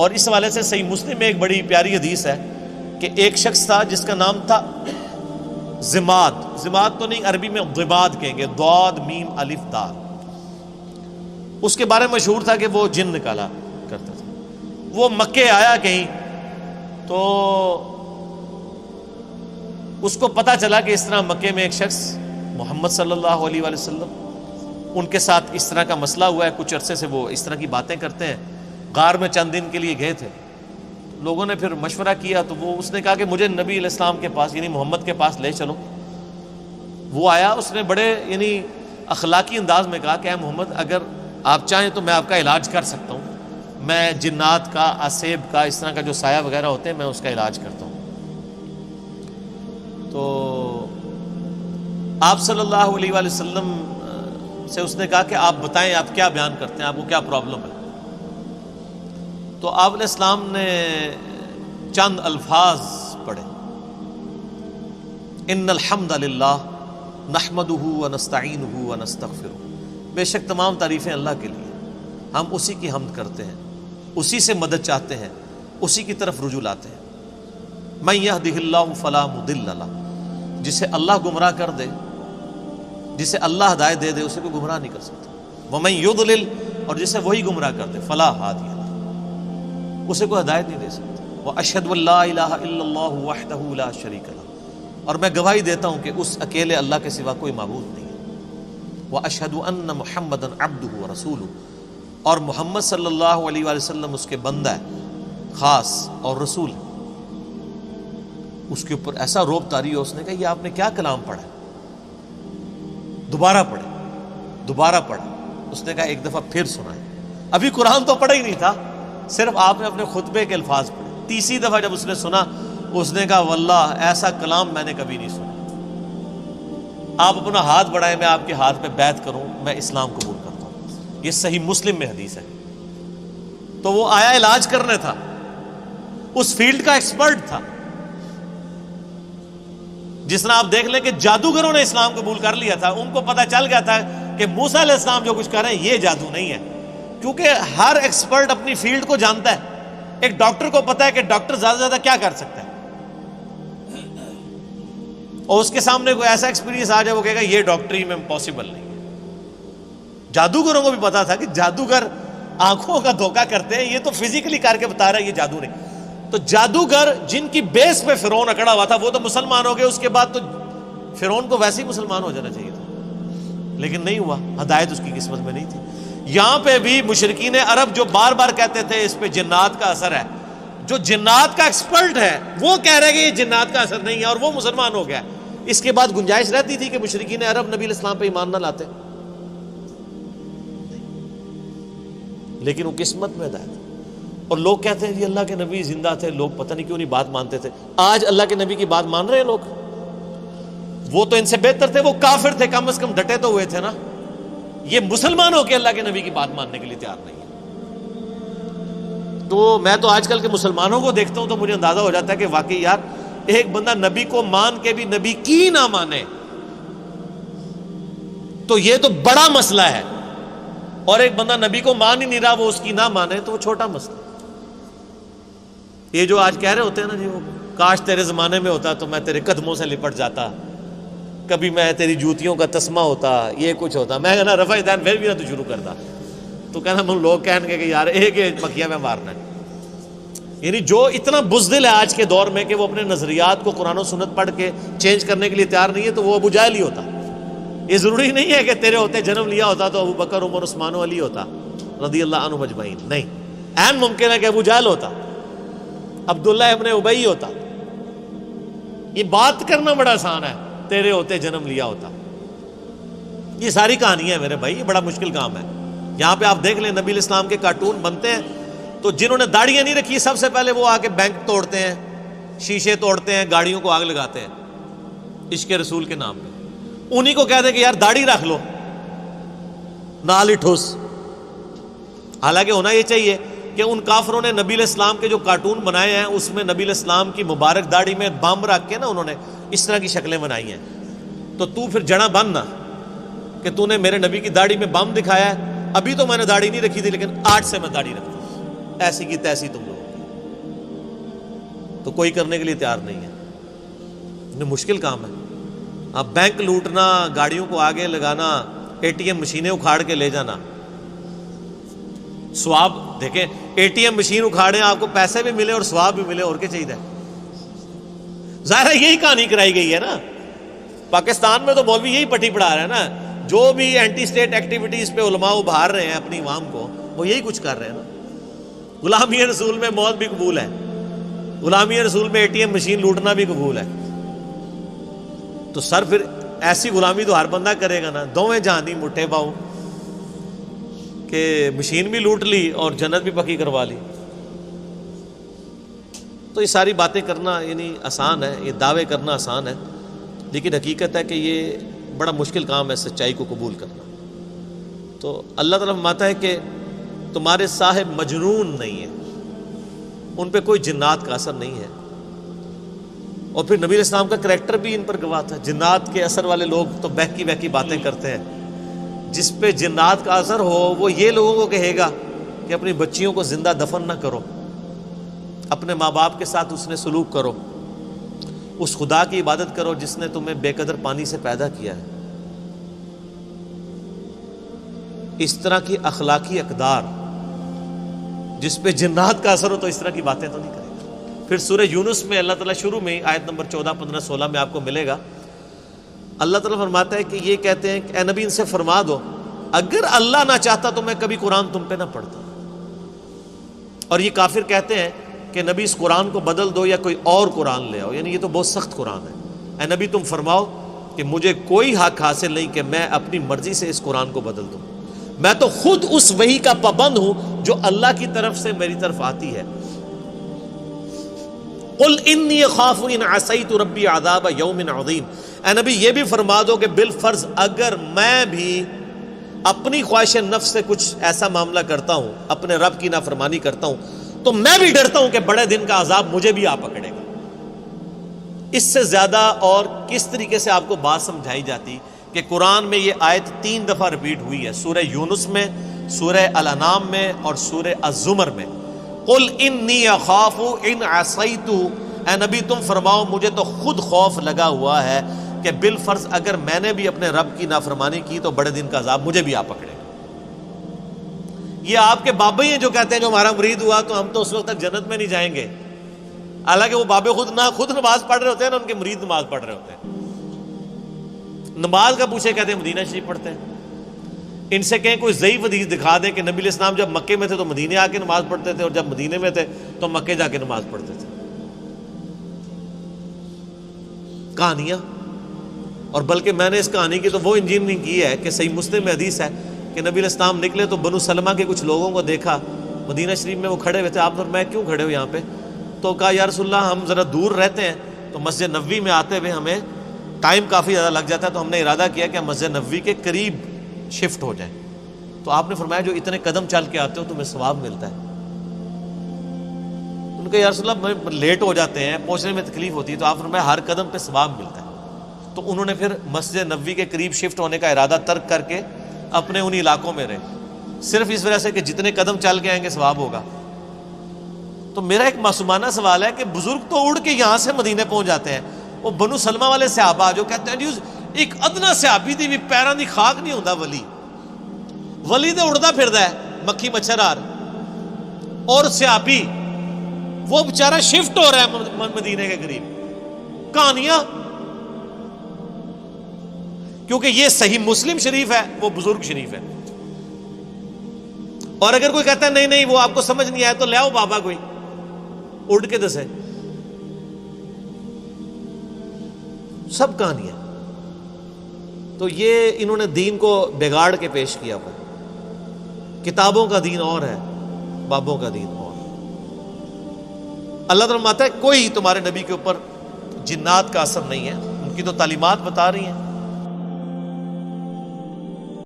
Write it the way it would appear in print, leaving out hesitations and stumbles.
اور اس حوالے سے صحیح مسلم میں ایک بڑی پیاری حدیث ہے کہ ایک شخص تھا جس کا نام تھا ضماد. ضماد تو نہیں، عربی میں ضباد کہیں گے، ضاد میم الف دال. اس کے بارے میں مشہور تھا کہ وہ جن نکالا کرتا تھا. وہ مکے آیا کہیں تو اس کو پتا چلا کہ اس طرح مکے میں ایک شخص محمد صلی اللہ علیہ وآلہ وسلم ان کے ساتھ اس طرح کا مسئلہ ہوا ہے. کچھ عرصے سے وہ اس طرح کی باتیں کرتے ہیں. غار میں چند دن کے لیے گئے تھے. لوگوں نے پھر مشورہ کیا تو اس نے کہا کہ مجھے نبی علیہ السلام کے پاس یعنی محمد کے پاس لے چلو. وہ آیا، اس نے بڑے یعنی اخلاقی انداز میں کہا کہ اے محمد، اگر آپ چاہیں تو میں آپ کا علاج کر سکتا ہوں. میں جنات کا، اسیب کا، اس طرح کا جو سایہ وغیرہ ہوتے ہیں میں اس کا علاج کرتا ہوں. تو آپ صلی اللہ علیہ وآلہ وسلم سے اس نے کہا کہ آپ بتائیں آپ کیا بیان کرتے ہیں، آپ کو کیا پرابلم ہے. تو آپ علیہ السلام نے چند الفاظ پڑھے، ان الحمد للہ نحمدہ ونستعینہ ونستغفرہ. بے شک تمام تعریفیں اللہ کے لیے، ہم اسی کی حمد کرتے ہیں، اسی سے مدد چاہتے ہیں، اسی کی طرف رجوع لاتے ہیں. من یہدہ اللہ فلا مضل لہ، جسے اللہ گمراہ کر دے، جسے اللہ ہدایت دے دے، اسے کوئی گمراہ نہیں کر سکتا. ومن یضلل، اور جسے وہی گمراہ کر دے، فلا ہادی لہ، اسے کوئی ہدایت نہیں دے سکتا. واشہد ان لا الہ الا اللہ وحدہ لا شریک لہ، اور میں گواہی دیتا ہوں کہ اس اکیلے اللہ کے سوا کوئی معبود نہیں ہے. واشہد ان محمدا عبدہ ورسولہ، اور محمد صلی اللہ علیہ وآلہ وسلم اس کے بندہ ہے خاص اور رسول ہے. اس کے اوپر ایسا روب طاری ہو، اس نے کہا یہ آپ نے کیا کلام پڑھا ہے؟ دوبارہ پڑھے، دوبارہ پڑھا. اس نے کہا ایک دفعہ پھر سنائے. ابھی قرآن تو پڑھا ہی نہیں تھا، صرف آپ نے اپنے خطبے کے الفاظ پڑھے. تیسری دفعہ جب اس نے سنا، اس نے کہا واللہ ایسا کلام میں نے کبھی نہیں سنا. آپ اپنا ہاتھ بڑھائیں، میں آپ کے ہاتھ پہ بیعت کروں، میں اسلام قبول کرتا ہوں. یہ صحیح مسلم میں حدیث ہے. تو وہ آیا علاج کرنے تھا، اس فیلڈ کا ایکسپرٹ تھا. جس طرح آپ دیکھ لیں کہ جادوگروں نے اسلام قبول کر لیا تھا، ان کو پتہ چل گیا تھا کہ موسیٰ علیہ السلام جو کچھ کر رہے ہیں یہ جادو نہیں ہے. کیونکہ ہر ایکسپرٹ اپنی فیلڈ کو جانتا ہے. ایک ڈاکٹر کو پتا ہے کہ ڈاکٹر زیادہ سے زیادہ کیا کر سکتا ہے، اور اس کے سامنے کوئی ایسا ایکسپیرینس آ جائے وہ کہے گا یہ ڈاکٹری میں پاسبل نہیں ہے. جادوگروں کو بھی پتا تھا کہ جادوگر آنکھوں کا دھوکہ کرتے ہیں، یہ تو فزیکلی کر کے بتا رہا ہے، یہ جادو نہیں. تو جادوگر جن کی بیس پہ فرعون اکڑا ہوا تھا وہ تو مسلمان ہو گئے. اس کے بعد تو فرعون کو ویسے ہی مسلمان ہو جانا چاہیے تھا، لیکن نہیں ہوا. ہدایت اس کی قسمت میں نہیں تھی. یہاں پہ بھی مشرکین عرب جو بار بار کہتے تھے اس پہ جنات کا اثر ہے، جو جنات کا ایکسپرٹ ہے وہ کہہ رہے کہ یہ جنات کا اثر نہیں ہے، اور وہ مسلمان ہو گیا. اس کے بعد گنجائش رہتی تھی کہ مشرکین عرب نبی علیہ السلام پہ ایمان نہ لاتے، لیکن وہ قسمت میں ہدایت. اور لوگ کہتے ہیں جی اللہ کے نبی زندہ تھے، لوگ پتہ نہیں کیوں نہیں بات مانتے تھے. آج اللہ کے نبی کی بات مان رہے ہیں لوگ. وہ تو ان سے بہتر تھے، وہ کافر تھے، کم از کم ڈٹے تو ہوئے تھے نا. یہ مسلمان ہو کے اللہ کے نبی کی بات ماننے کے لیے تیار نہیں ہے. تو میں تو آج کل کے مسلمانوں کو دیکھتا ہوں تو مجھے اندازہ ہو جاتا ہے کہ واقعی یار ایک بندہ نبی کو مان کے بھی نبی کی نہ مانے تو یہ تو بڑا مسئلہ ہے، اور ایک بندہ نبی کو مان ہی نہیں رہا وہ اس کی نہ مانے تو وہ چھوٹا مسئلہ. یہ جو آج کہہ رہے ہوتے ہیں نا جی وہ کاش تیرے زمانے میں ہوتا تو میں تیرے قدموں سے لپٹ جاتا، کبھی میں تیری جوتیوں کا تسمہ ہوتا، یہ کچھ ہوتا. میں کہنا رفع دین پھر بھی نہ تو شروع کرتا. تو کہنا ہم لوگ کہیں گے کہ یار ایک مکھیا میں مارنا ہے. یعنی جو اتنا بزدل ہے آج کے دور میں کہ وہ اپنے نظریات کو قرآن و سنت پڑھ کے چینج کرنے کے لیے تیار نہیں ہے، تو وہ ابو جہل ہی ہوتا. یہ ضروری نہیں ہے کہ تیرے ہوتے جنم لیا ہوتا تو ابو بکر عمر عثمان و علی ہوتا رضی اللہ عنہم اجمعین. نہیں، عین ممکن ہے کہ ابو جہل ہوتا، عبداللہ ابن ابی ہوتا. یہ بات کرنا بڑا آسان ہے، تیرے ہوتے جنم لیا ہوتا. یہ ساری کہانی ہے میرے بھائی، یہ بڑا مشکل کام ہے. یہاں پہ آپ دیکھ لیں نبی علیہ السلام کے کارٹون بنتے ہیں تو جنہوں نے داڑیاں نہیں رکھی سب سے پہلے وہ آ کے بینک توڑتے ہیں، شیشے توڑتے ہیں، گاڑیوں کو آگ لگاتے ہیں عشق رسول کے نام پہ. انہی کو کہتے ہیں کہ یار داڑھی رکھ لو، نال ہی ٹھوس. حالانکہ ہونا یہ چاہیے کہ ان کافروں نے نبی علیہ السلام کے جو کارٹون بنائے ہیں اس میں نبی علیہ السلام کی مبارک داڑھی میں بم رکھ کے نا انہوں نے اس طرح کی شکلیں بنائی ہیں. تو پھر جڑا بننا کہ تو نے میرے نبی کی داڑھی میں بم دکھایا ہے. ابھی تو میں نے داڑھی نہیں رکھی تھی لیکن آج سے میں داڑھی رکھتا ہوں. ایسی کی تیسی تم لوگوں کی، تو کوئی کرنے کے لیے تیار نہیں ہے. مشکل کام ہے. اب بینک لوٹنا، گاڑیوں کو آگے لگانا، اے ٹی ایم مشینیں اکھاڑ کے لے جانا، ثواب دیکھیں، اے ٹی ایم مشین اکھاڑیں، آپ کو پیسے بھی ملے اور ثواب بھی ملے، اور کیا چاہیے. ظاہر ہے یہی کہانی کرائی گئی ہے نا. پاکستان میں تو مولوی یہی پٹی پڑھا رہے ہیں نا. جو بھی اینٹی اسٹیٹ ایکٹیویٹیز پہ علماء ابھار رہے ہیں اپنی عوام کو، وہ یہی کچھ کر رہے ہیں نا. غلامی رسول میں موت بھی قبول ہے، غلامی رسول میں اے ٹی ایم مشین لوٹنا بھی قبول ہے. تو سر پھر ایسی غلامی تو ہر بندہ کرے گا نا. دوویں جہانی مٹھے پاؤں کہ مشین بھی لوٹ لی اور جنت بھی پکی کروا لی. تو یہ ساری باتیں کرنا یعنی آسان ہے، یہ دعوے کرنا آسان ہے، لیکن حقیقت ہے کہ یہ بڑا مشکل کام ہے سچائی کو قبول کرنا. تو اللہ تعالیٰ فرماتا ہے کہ تمہارے صاحب مجنون نہیں ہیں، ان پہ کوئی جنات کا اثر نہیں ہے. اور پھر نبی علیہ السلام کا کریکٹر بھی ان پر گواہ تھا. جنات کے اثر والے لوگ تو بہکی بہکی باتیں کرتے ہیں. جس پہ جنات کا اثر ہو وہ یہ لوگوں کو کہے گا کہ اپنی بچیوں کو زندہ دفن نہ کرو، اپنے ماں باپ کے ساتھ اس نے سلوک کرو، اس خدا کی عبادت کرو جس نے تمہیں بے قدر پانی سے پیدا کیا ہے. اس طرح کی اخلاقی اقدار جس پہ جنات کا اثر ہو تو اس طرح کی باتیں تو نہیں کرے گا. پھر سورہ یونس میں اللہ تعالیٰ شروع میں آیت نمبر 14، 15، 16 میں آپ کو ملے گا. اللہ تعالیٰ فرماتا ہے کہ یہ کہتے ہیں کہ اے نبی ان سے فرما دو اگر اللہ نہ چاہتا تو میں کبھی قرآن تم پہ نہ پڑھتا. اور یہ کافر کہتے ہیں کہ نبی اس قرآن کو بدل دو یا کوئی اور قرآن لے آؤ، یعنی یہ تو بہت سخت قرآن ہے. اے نبی تم فرماؤ کہ مجھے کوئی حق حاصل نہیں کہ میں اپنی مرضی سے اس قرآن کو بدل دوں. میں تو خود اس وحی کا پابند ہوں جو اللہ کی طرف سے میری طرف آتی ہے. قل انی اخاف ان عصیت ربی عذاب یوم عظیم. اے نبی یہ بھی فرما دو کہ بالفرض اگر میں بھی اپنی خواہش نفس سے کچھ ایسا معاملہ کرتا ہوں، اپنے رب کی نافرمانی کرتا ہوں، تو میں بھی ڈرتا ہوں کہ بڑے دن کا عذاب مجھے بھی آ پکڑے گا. اس سے زیادہ اور کس طریقے سے آپ کو بات سمجھائی جاتی کہ قرآن میں یہ آیت 3 دفعہ ریپیٹ ہوئی ہے، سورہ یونس میں، سورہ الانعام میں اور سورہ الزمر میں. قل انی اخاف ان عصیت. اے نبی تم فرماؤ مجھے تو خود خوف لگا ہوا ہے کہ بالفرض اگر میں نے بھی اپنے رب کی نافرمانی کی تو بڑے دن کا عذاب مجھے بھی آ پکڑے گا. یہ آپ کے بابے ہیں جو کہتے ہیں جو ہمارا مرید ہوا تو ہم تو اس وقت تک جنت میں نہیں جائیں گے، حالانکہ وہ بابے خود نماز پڑھ رہے ہوتے ہیں نہ ان کے مرید نماز پڑھ رہے ہوتے ہیں. نماز کا پوچھے کہتے ہیں مدینہ شریف پڑھتے ہیں. ان سے کہیں کوئی ضعیف حدیث دکھا دیں کہ نبی علیہ السلام جب مکے میں تھے تو مدینے آ کے نماز پڑھتے تھے اور جب مدینے میں تھے تو مکے جا کے نماز پڑھتے تھے. کہانیاں. اور بلکہ میں نے اس کہانی کی تو وہ انجینئرنگ کی ہے کہ صحیح مسلم میں حدیث ہے کہ نبی علیہ السلام نکلے تو بنو سلمہ کے کچھ لوگوں کو دیکھا مدینہ شریف میں، وہ کھڑے ہوئے تھے. آپ نے میں کیوں کھڑے ہو یہاں پہ؟ تو کہا یا رسول اللہ ہم ذرا دور رہتے ہیں تو مسجد نبوی میں آتے ہوئے ہمیں ٹائم کافی زیادہ لگ جاتا ہے، تو ہم نے ارادہ کیا کہ ہم مسجد نبوی کے قریب شفٹ ہو جائیں. تو آپ نے فرمایا جو اتنے قدم چل کے آتے ہو تمہیں ثواب ملتا ہے. ان کا یا رسول اللہ لیٹ ہو جاتے ہیں، پہنچنے میں تکلیف ہوتی ہے. تو آپ نے فرمایا ہر قدم پہ ثواب ملتا ہے. تو انہوں نے پھر مسجد نبوی کے قریب شفٹ ہونے کا ارادہ ترک کر کے اپنے ان علاقوں میں رہے، صرف اس وجہ سے کہ جتنے قدم چل کے آئیں گے ثواب ہوگا. تو میرا ایک معصومانہ سوال ہے کہ بزرگ تو اڑ کے یہاں سے مدینے پہنچ جاتے ہیں، وہ بنو سلمہ والے صحابہ جو کہتے ہیں ایک ادنا صحابی دی بھی پیروں دی خاک نہیں ہوتا، ولی تو اڑتا پھردا ہے مکھی مچھر آر، اور صحابی وہ بیچارہ شفٹ ہو رہا ہے مدینے کے قریب. کہانیاں. کیونکہ یہ صحیح مسلم شریف ہے، وہ بزرگ شریف ہے. اور اگر کوئی کہتا ہے نہیں نہیں وہ آپ کو سمجھ نہیں آیا تو لے آؤ بابا کوئی اڑ کے دسے. سب کہانیاں. تو یہ انہوں نے دین کو بگاڑ کے پیش کیا ہوا. کتابوں کا دین اور ہے، بابوں کا دین اور. اللہ تعالیٰ فرماتا ہے کوئی تمہارے نبی کے اوپر جنات کا اثر نہیں ہے، ان کی تو تعلیمات بتا رہی ہیں.